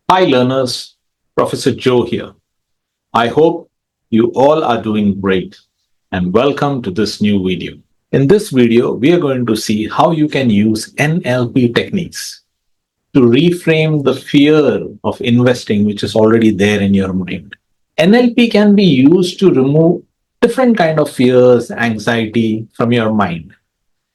Hi, learners. Professor Joe here. I hope you all are doing great and welcome to this new video. In this video, we are going to see how you can use NLP techniques to reframe the fear of investing, which is already there in your mind. NLP can be used to remove different kind of fears, anxiety from your mind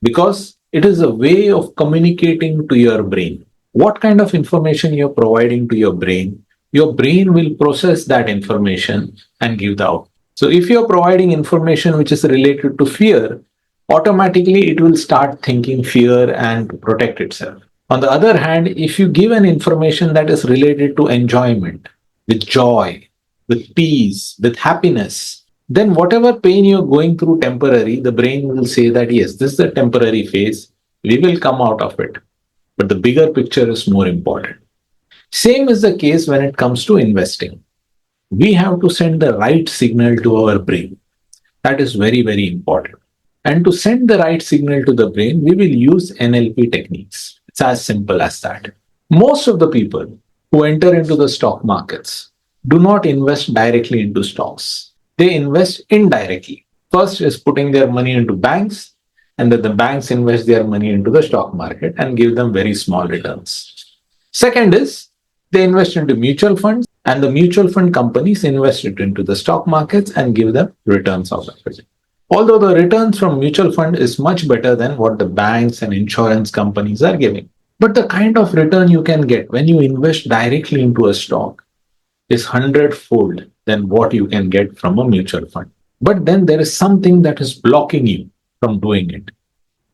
because it is a way of communicating to your brain. What kind of information you're providing to your brain will process that information and give the out. So if you're providing information which is related to fear, automatically it will start thinking fear and to protect itself. On the other hand, if you give an information that is related to enjoyment, with joy, with peace, with happiness, then whatever pain you're going through temporary, the brain will say that yes, this is a temporary phase, we will come out of it. But the bigger picture is more important. Same is the case when it comes to investing. We have to send the right signal to our brain. That is very, very important. And to send the right signal to the brain, we will use NLP techniques. It's as simple as that. Most of the people who enter into the stock markets do not invest directly into stocks. They invest indirectly. First is putting their money into banks, and then the banks invest their money into the stock market and give them very small returns. Second is they invest into mutual funds, and the mutual fund companies invest it into the stock markets and give them returns out of it. Although the returns from mutual fund is much better than what the banks and insurance companies are giving. But the kind of return you can get when you invest directly into a stock is hundredfold than what you can get from a mutual fund. But then there is something that is blocking you from doing it.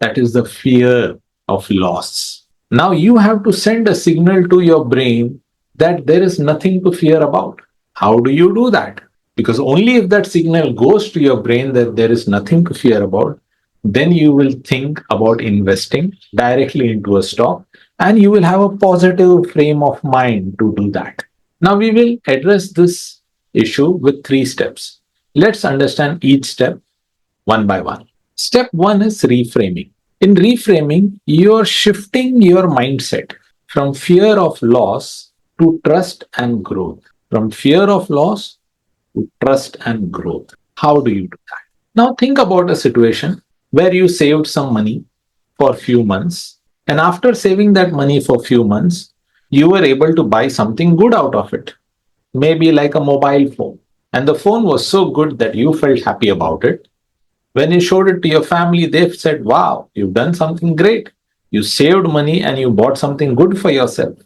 That is the fear of loss. Now you have to send a signal to your brain that there is nothing to fear about. How do you do that? Because only if that signal goes to your brain that there is nothing to fear about, then you will think about investing directly into a stock and you will have a positive frame of mind to do that. Now we will address this issue with 3 steps. Let's understand each step one by one. Step one is reframing. In reframing, you're shifting your mindset from fear of loss to trust and growth. From fear of loss to trust and growth. How do you do that? Now think about a situation where you saved some money for a few months, and after saving that money for a few months, you were able to buy something good out of it. Maybe like a mobile phone. And the phone was so good that you felt happy about it. When you showed it to your family, they said, wow, you've done something great. You saved money and you bought something good for yourself.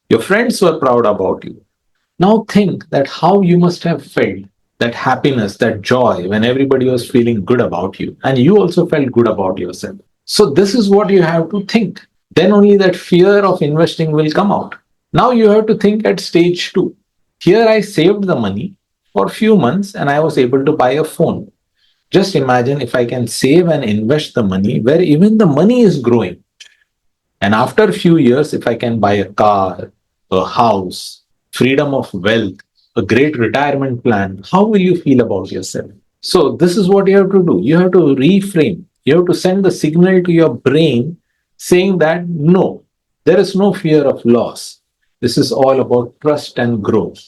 Your friends were proud about you. Now think that how you must have felt that happiness, that joy when everybody was feeling good about you and you also felt good about yourself. So this is what you have to think. Then only that fear of investing will come out. Now you have to think at stage two. Here I saved the money for a few months and I was able to buy a phone. Just imagine if I can save and invest the money where even the money is growing. And after a few years, if I can buy a car, a house, freedom of wealth, a great retirement plan, how will you feel about yourself? So, this is what you have to do. You have to reframe. You have to send the signal to your brain saying that no, there is no fear of loss. This is all about trust and growth.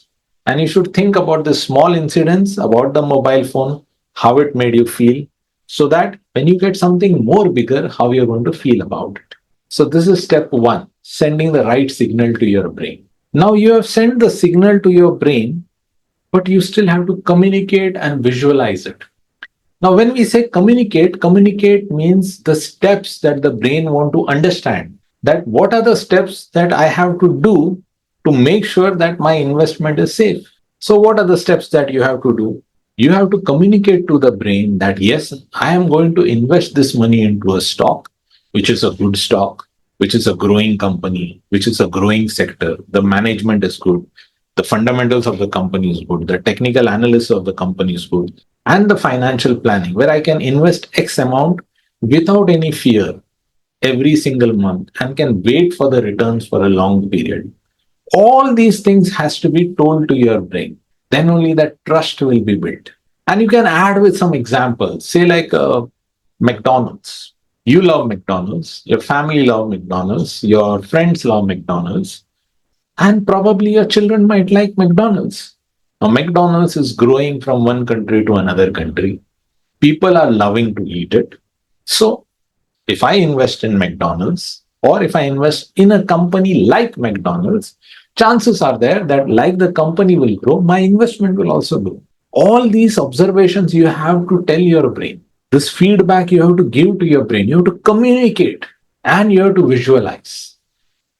And you should think about the small incidents about the mobile phone, how it made you feel, so that when you get something more bigger, how you're going to feel about it. So, this is step one, sending the right signal to your brain. Now, you have sent the signal to your brain, but you still have to communicate and visualize it. Now, when we say communicate, communicate means the steps that the brain want to understand. That what are the steps that I have to do to make sure that my investment is safe. So, what are the steps that you have to do? You have to communicate to the brain that yes, I am going to invest this money into a stock, which is a good stock, which is a growing company, which is a growing sector. The management is good. The fundamentals of the company is good. The technical analysis of the company is good. And the financial planning, where I can invest X amount without any fear every single month and can wait for the returns for a long period. All these things has to be told to your brain. Then only that trust will be built. And you can add with some examples, say like McDonald's. You love McDonald's, your family love McDonald's, your friends love McDonald's. And probably your children might like McDonald's. Now, McDonald's is growing from one country to another country. People are loving to eat it. So, if I invest in McDonald's or if I invest in a company like McDonald's, chances are there that, like the company will grow, my investment will also grow. All these observations you have to tell your brain. This feedback you have to give to your brain. You have to communicate and you have to visualize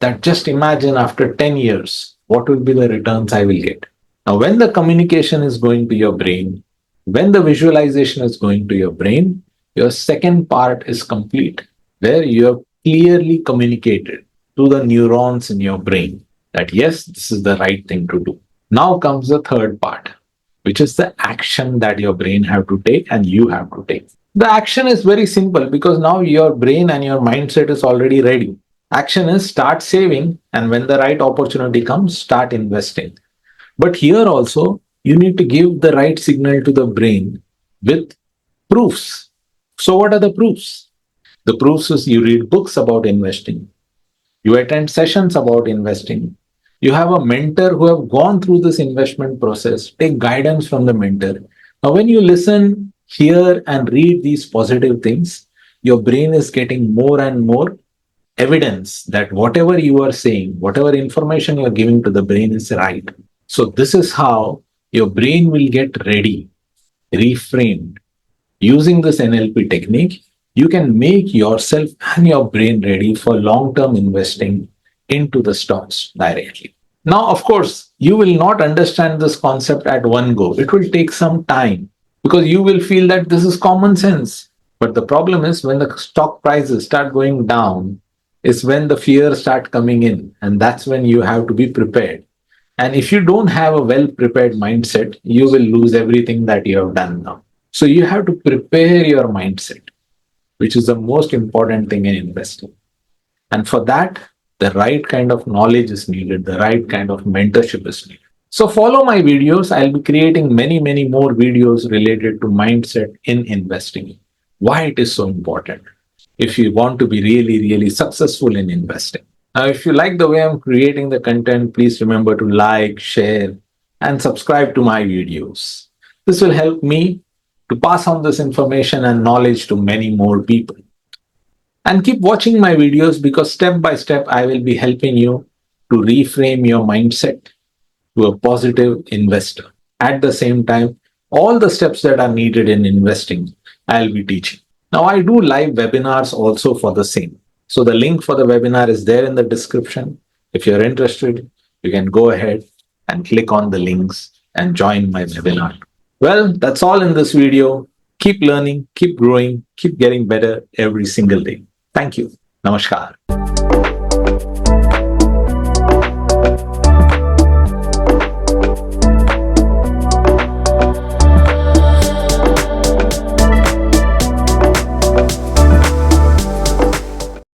that. Just imagine after 10 years, what will be the returns I will get. Now, when the communication is going to your brain, when the visualization is going to your brain, your second part is complete, where you have clearly communicated to the neurons in your brain that yes, this is the right thing to do. Now comes the third part, which is the action that your brain have to take and you have to take. The action is very simple because now your brain and your mindset is already ready. Action is start saving, and when the right opportunity comes, start investing. But here also, you need to give the right signal to the brain with proofs. So, what are the proofs? The proofs is you read books about investing, you attend sessions about investing, you have a mentor who have gone through this investment process, take guidance from the mentor. Now, when you listen, hear, and read these positive things, your brain is getting more and more evidence that whatever you are saying, whatever information you are giving to the brain is right. So, this is how your brain will get ready, reframed. Using this NLP technique, you can make yourself and your brain ready for long term investing into the stocks directly. Now, of course, you will not understand this concept at one go. It will take some time because you will feel that this is common sense. But the problem is when the stock prices start going down, is when the fear start coming in, and that's when you have to be prepared. And if you don't have a well prepared mindset, you will lose everything that you have done now. So you have to prepare your mindset, which is the most important thing in investing. And for that, the right kind of knowledge is needed, the right kind of mentorship is needed. So follow my videos. I'll be creating many, many more videos related to mindset in investing, why it is so important if you want to be really, really successful in investing. Now, if you like the way I'm creating the content, please remember to like, share, and subscribe to my videos. This will help me to pass on this information and knowledge to many more people. And keep watching my videos because step by step, I will be helping you to reframe your mindset to a positive investor. At the same time, all the steps that are needed in investing, I'll be teaching. Now, I do live webinars also for the same. So the link for the webinar is there in the description. If you're interested, you can go ahead and click on the links and join my webinar. Well, that's all in this video. Keep learning, keep growing, keep getting better every single day. Thank you. Namaskar.